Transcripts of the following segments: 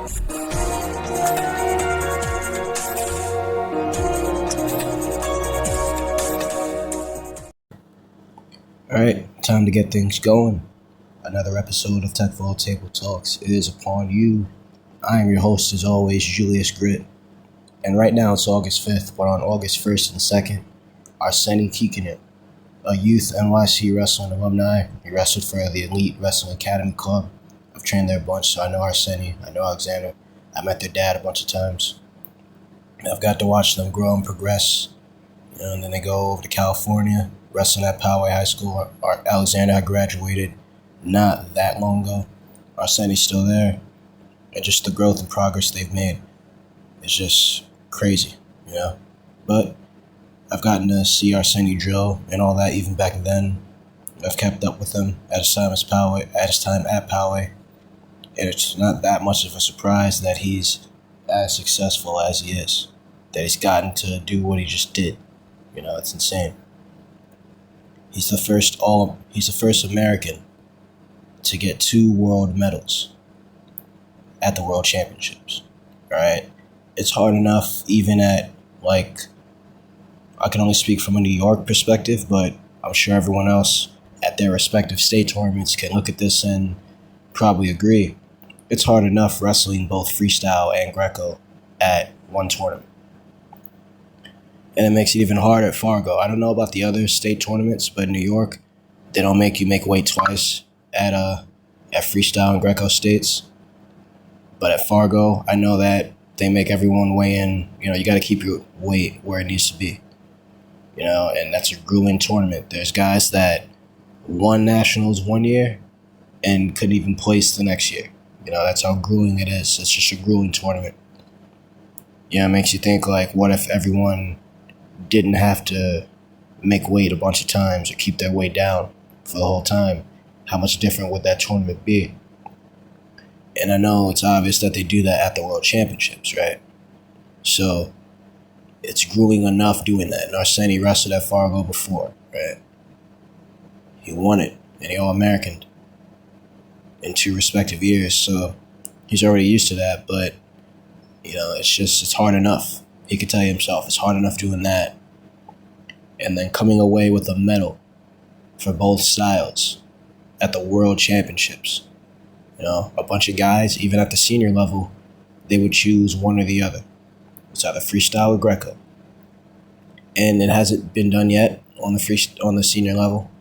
Alright, time to get things going. Another episode of Techfall Tabletalks is upon you. I am your host, as always, Julius Grit. And right now it's August 5th, but on August 1st and 2nd, Arseni Kikiniou, a youth NYC wrestling alumni. He wrestled for the Elite Wrestling Academy Club. I've trained there a bunch, so I know Arseni, I know Alexander. I met their dad a bunch of times. I've got to watch them grow and progress. And then they go over to California, wrestling at Poway High School. Alexander had graduated not that long ago. Arseni's still there. And just the growth and progress they've made is just crazy, But I've gotten to see Arseni drill and all that even back then. I've kept up with him at his time at Poway. And it's not that much of a surprise that he's as successful as he is. That he's gotten to do what he just did. It's insane. He's the first American to get 2 world medals at the World Championships. Alright? It's hard enough even at, I can only speak from a New York perspective, but I'm sure everyone else at their respective state tournaments can look at this and probably agree. It's hard enough wrestling both freestyle and Greco at one tournament. And it makes it even harder at Fargo. I don't know about the other state tournaments, but in New York, they don't make you make weight twice at freestyle and Greco states. But at Fargo, I know that they make everyone weigh in. You got to keep your weight where it needs to be. And that's a grueling tournament. There's guys that won nationals one year and couldn't even place the next year. That's how grueling it is. It's just a grueling tournament. It makes you think, what if everyone didn't have to make weight a bunch of times or keep their weight down for the whole time? How much different would that tournament be? And I know it's obvious that they do that at the World Championships, right? So it's grueling enough doing that. And Arseni wrestled at Fargo before, right? He won it, and he All-Americaned in 2 respective years, so he's already used to that. But it's hard enough. He could tell you himself, it's hard enough doing that. And then coming away with a medal for both styles at the World Championships. A bunch of guys, even at the senior level, they would choose one or the other. It's either freestyle or Greco. And it hasn't been done yet on the senior level.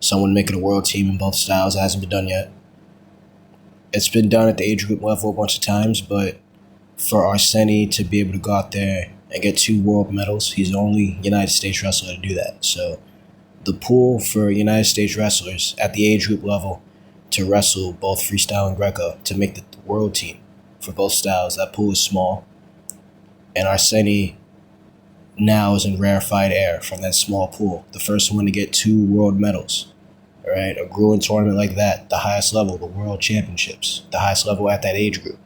Someone making a world team in both styles. It hasn't been done yet. It's been done at the age group level a bunch of times, but for Arseni to be able to go out there and get 2 world medals, he's the only United States wrestler to do that. So the pool for United States wrestlers at the age group level to wrestle both freestyle and Greco to make the world team for both styles, that pool is small. And Arseni now is in rarefied air from that small pool. The first one to get 2 world medals. All right, a grueling tournament like that, the highest level, the World Championships, the highest level at that age group.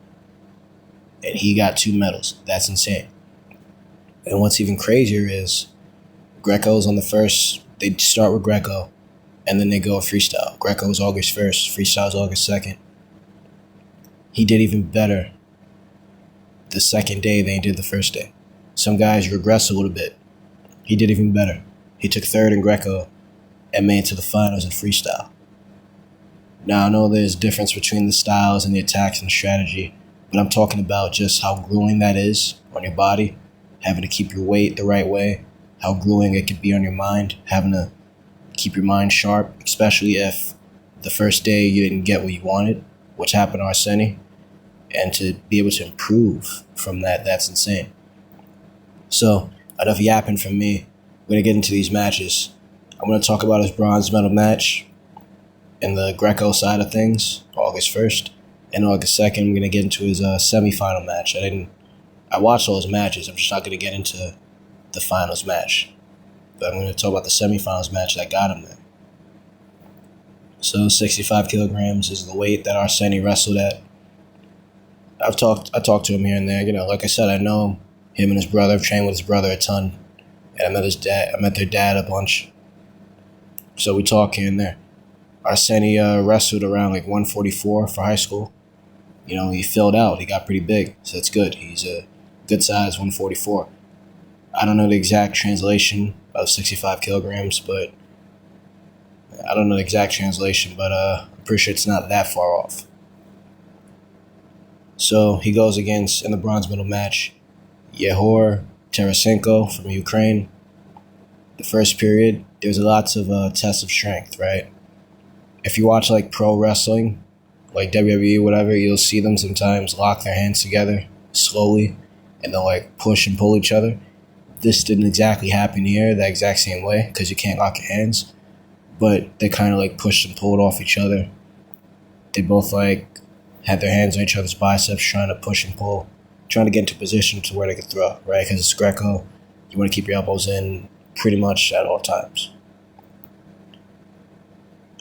And he got 2 medals. That's insane. And what's even crazier is Greco's on the first. They start with Greco, and then they go with freestyle. Greco's August 1st, freestyle's August 2nd. He did even better the second day than he did the first day. Some guys regress a little bit. He did even better. He took 3rd in Greco and made it to the finals in freestyle. Now, I know there's a difference between the styles and the attacks and strategy, but I'm talking about just how grueling that is on your body, having to keep your weight the right way, how grueling it could be on your mind, having to keep your mind sharp, especially if the first day you didn't get what you wanted, which happened to Arseni, and to be able to improve from that, that's insane. So, enough yapping from me. We're going to get into these matches. I'm going to talk about his bronze medal match in the Greco side of things, August 1st. And August 2nd, I'm going to get into his semifinal match. I watched all his matches. I'm just not going to get into the finals match. But I'm going to talk about the semifinals match that got him there. So 65 kilograms is the weight that Arseni wrestled at. I talked to him here and there. Like I said, I know him and his brother. I've trained with his brother a ton. And I met his dad. I met their dad a bunch. So we talk here and there. Arseni wrestled around 144 for high school. he filled out. He got pretty big, so that's good. He's a good size 144. I don't know the exact translation of 65 kilograms, but I'm pretty sure it's not that far off. So he goes against, in the bronze medal match, Yehor Tarasenko from Ukraine. The first period, there's lots of tests of strength, right? If you watch like pro wrestling, like WWE, whatever, you'll see them sometimes lock their hands together slowly and they'll like push and pull each other. This didn't exactly happen here the exact same way because you can't lock your hands, but they kind of like pushed and pulled off each other. They both like had their hands on each other's biceps trying to push and pull, trying to get into position to where they could throw, right? Because it's Greco, you want to keep your elbows in pretty much at all times.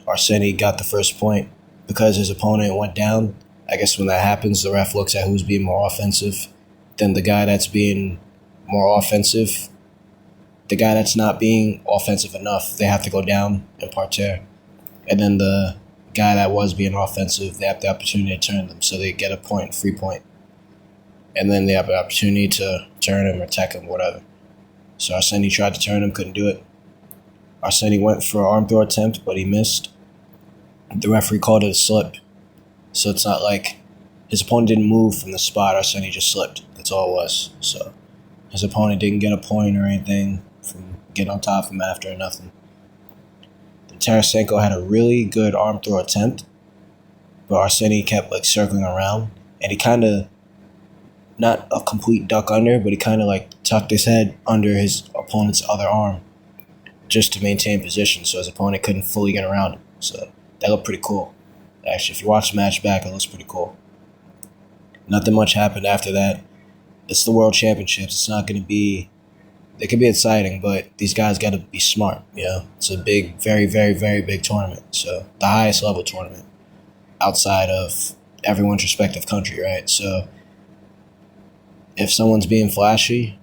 Arseni got the first point because his opponent went down. I guess when that happens, the ref looks at who's being more offensive. Then the guy that's being more offensive, the guy that's not being offensive enough, they have to go down and parterre. And then the guy that was being offensive, they have the opportunity to turn them, so they get a point, free point. And then they have an opportunity to turn him or tech him, whatever. So Arseni tried to turn him, couldn't do it. Arseni went for an arm throw attempt, but he missed. The referee called it a slip. So it's not like his opponent didn't move from the spot, Arseni just slipped. That's all it was. So his opponent didn't get a point or anything from getting on top of him after or nothing. Then Tarasenko had a really good arm throw attempt, but Arseni kept like circling around, and he kind of, not a complete duck under, but he kind of like tucked his head under his opponent's other arm just to maintain position so his opponent couldn't fully get around him. So that looked pretty cool. Actually, if you watch the match back, it looks pretty cool. Nothing much happened after that. It's the World Championships. It's not going to be... It can be exciting, but these guys got to be smart, It's a big, very, very, very big tournament. So the highest level tournament outside of everyone's respective country, right? So if someone's being flashy,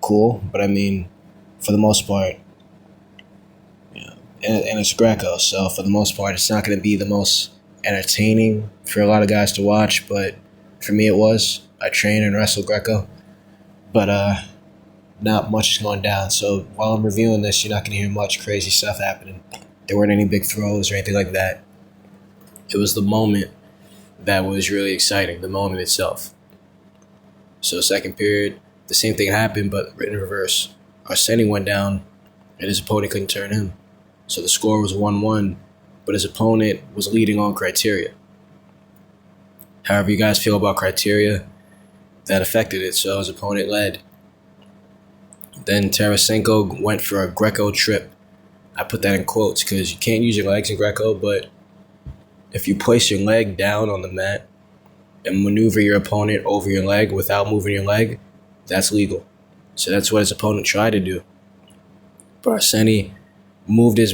cool. But I mean, for the most part, and it's Greco, so for the most part, it's not going to be the most entertaining for a lot of guys to watch, but for me it was. I train and wrestle Greco, but not much is going down. So while I'm reviewing this, you're not going to hear much crazy stuff happening. There weren't any big throws or anything like that. It was the moment that was really exciting, the moment itself. So second period, the same thing happened, but in reverse. Arseni went down, and his opponent couldn't turn him. So the score was 1-1, but his opponent was leading on criteria. However you guys feel about criteria, that affected it, so his opponent led. Then Tarasenko went for a Greco trip. I put that in quotes because you can't use your legs in Greco, but if you place your leg down on the mat and maneuver your opponent over your leg without moving your leg, that's legal. So that's what his opponent tried to do. But Arseni moved his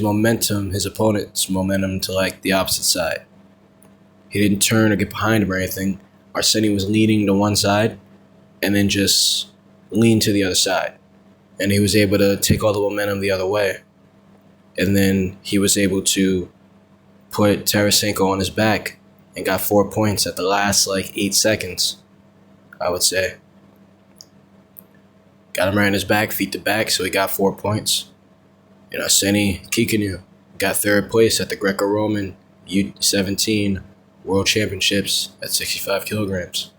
opponent's momentum to like the opposite side. He didn't turn or get behind him or anything. Arseni was leaning to one side and then just leaned to the other side. And he was able to take all the momentum the other way. And then he was able to put Tarasenko on his back and got 4 points at the last 8 seconds, I would say. Got him right on his back, feet to back, so he got 4 points. And Arseni Kikiniou got third place at the Greco-Roman U17 World Championships at 65 kilograms.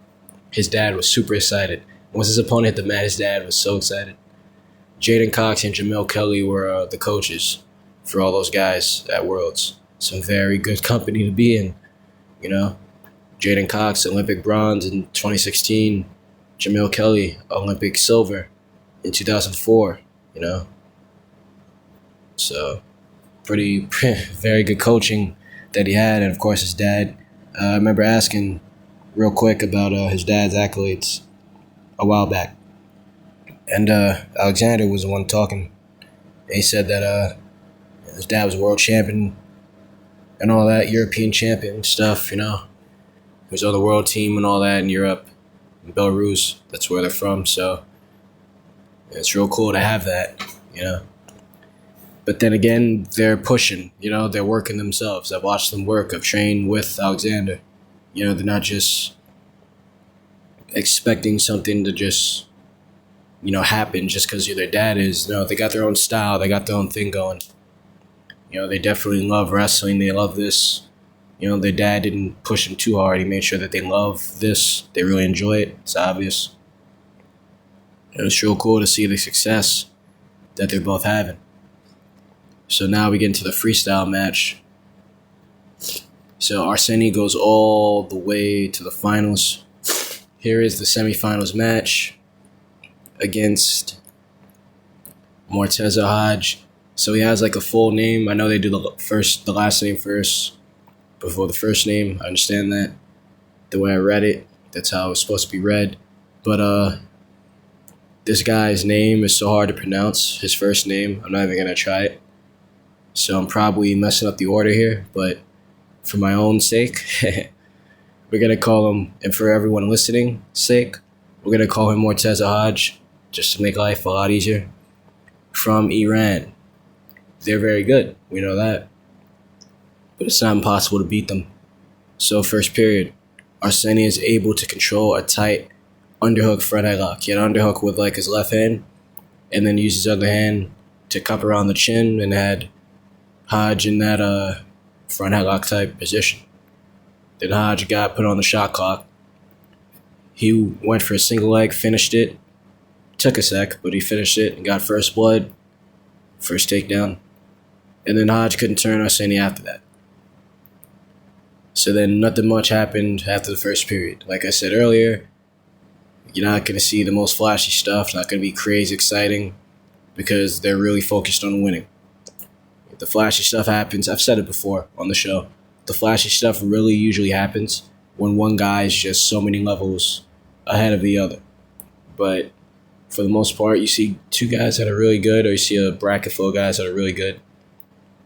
His dad was super excited. Once his opponent hit the mat, his dad was so excited. Jaden Cox and Jamel Kelly were the coaches for all those guys at Worlds. Some very good company to be in, Jaden Cox, Olympic bronze in 2016. Jamel Kelly, Olympic silver in 2004, So, very good coaching that he had. And, of course, his dad. I remember asking real quick about his dad's accolades a while back. And Alexander was the one talking. And he said that his dad was a world champion and all that, European champion stuff, He was on the world team and all that in Europe, in Belarus. That's where they're from. So it's real cool to have that, But then again, they're pushing, they're working themselves. I've watched them work. I've trained with Alexander. They're not just expecting something to just, happen just because who their dad is. No, they got their own style. They got their own thing going. They definitely love wrestling. They love this. Their dad didn't push them too hard. He made sure that they love this. They really enjoy it. It's obvious. It's real cool to see the success that they're both having. So now we get into the freestyle match. So Arseni goes all the way to the finals. Here is the semifinals match against Morteza Hodge. So he has like a full name. I know they do the last name first before the first name. I understand that. The way I read it, that's how it's supposed to be read. But this guy's name is so hard to pronounce. His first name, I'm not even gonna try it. So I'm probably messing up the order here, but for my own sake, we're gonna call him, and for everyone listening's sake, we're gonna call him Morteza Hodge, just to make life a lot easier. From Iran. They're very good, we know that. But it's not impossible to beat them. So first period, Arseni is able to control a tight underhook front headlock. He had underhook with like his left hand, and then used his other hand to cup around the chin and had Hodge in that front headlock type position. Then Hodge got put on the shot clock. He went for a single leg, finished it. Took a sec, but he finished it and got first blood, first takedown. And then Hodge couldn't turn Arseni after that. So then nothing much happened after the first period. Like I said earlier, you're not going to see the most flashy stuff, not going to be crazy exciting, because they're really focused on winning. If the flashy stuff happens, I've said it before on the show, the flashy stuff really usually happens when one guy is just so many levels ahead of the other. But for the most part, you see two guys that are really good, or you see a bracket full of guys that are really good.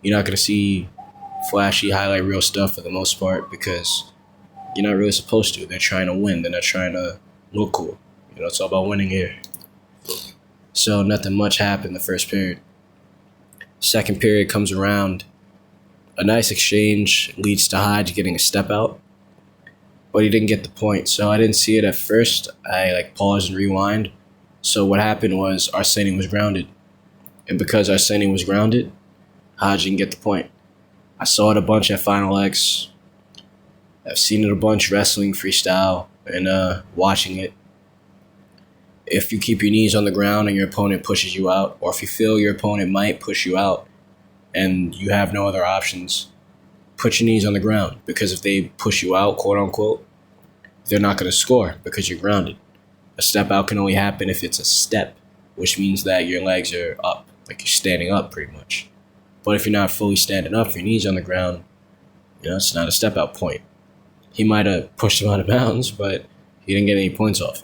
You're not going to see flashy highlight reel stuff for the most part, because you're not really supposed to. They're trying to win. They're not trying to look cool. It's all about winning here. So nothing much happened the first period. Second period comes around. A nice exchange leads to Hodge getting a step out, but he didn't get the point. So I didn't see it at first. I paused and rewind. So what happened was Arseni was grounded. And because Arseni was grounded, Hodge didn't get the point. I saw it a bunch at Final X. I've seen it a bunch wrestling, freestyle, and watching it. If you keep your knees on the ground and your opponent pushes you out, or if you feel your opponent might push you out and you have no other options, put your knees on the ground, because if they push you out, quote unquote, they're not going to score because you're grounded. A step out can only happen if it's a step, which means that your legs are up, like you're standing up pretty much. But if you're not fully standing up, your knees on the ground, it's not a step out point. He might have pushed him out of bounds, but he didn't get any points off.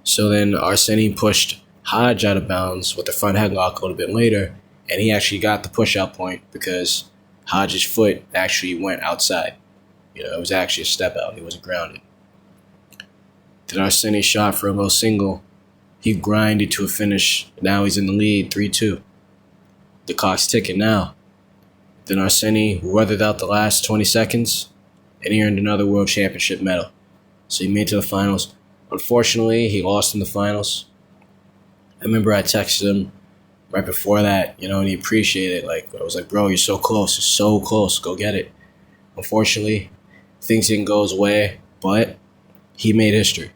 So then Arseni pushed Hodge out of bounds with the front headlock a little bit later, and he actually got the push-out point because Hodge's foot actually went outside. It was actually a step out. He wasn't grounded. Then Arseni shot for a low single. He grinded to a finish. Now he's in the lead, 3-2. The clock's ticking now. Then Arseni weathered out the last 20 seconds, and he earned another World Championship medal. So he made it to the finals. Unfortunately, he lost in the finals. I remember I texted him right before that, and he appreciated it. I was like, bro, you're so close. You're so close. Go get it. Unfortunately, things didn't go his way, but he made history.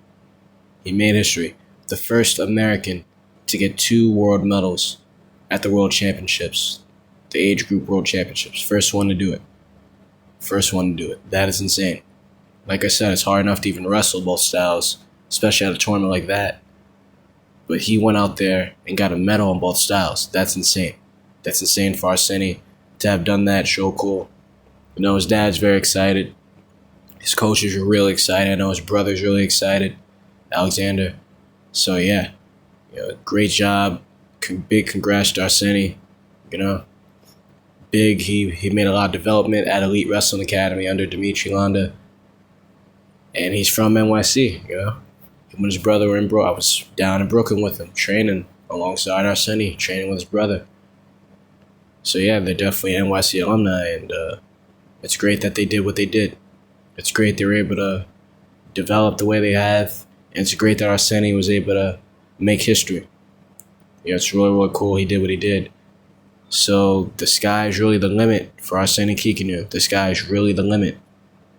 He made history. The first American to get 2 world medals at the World Championships, the age group World Championships. First one to do it. First one to do it. That is insane. Like I said, it's hard enough to even wrestle both styles, especially at a tournament like that. But he went out there and got a medal on both styles. That's insane. That's insane for Arseni to have done that. So cool. His dad's very excited. His coaches are really excited. I know his brother's really excited, Alexander. So yeah, great job. Big congrats to Arseni. Big. He made a lot of development at Elite Wrestling Academy under Dimitri Landa. And he's from NYC, Him and his brother were I was down in Brooklyn with him, training alongside Arseni, training with his brother. So yeah, they're definitely NYC alumni, and it's great that they did what they did. It's great they were able to develop the way they have. And it's great that Arseni was able to make history. It's really, really cool he did what he did. So the sky is really the limit for Arseni Kikiniou. The sky is really the limit.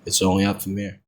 It's only up from here.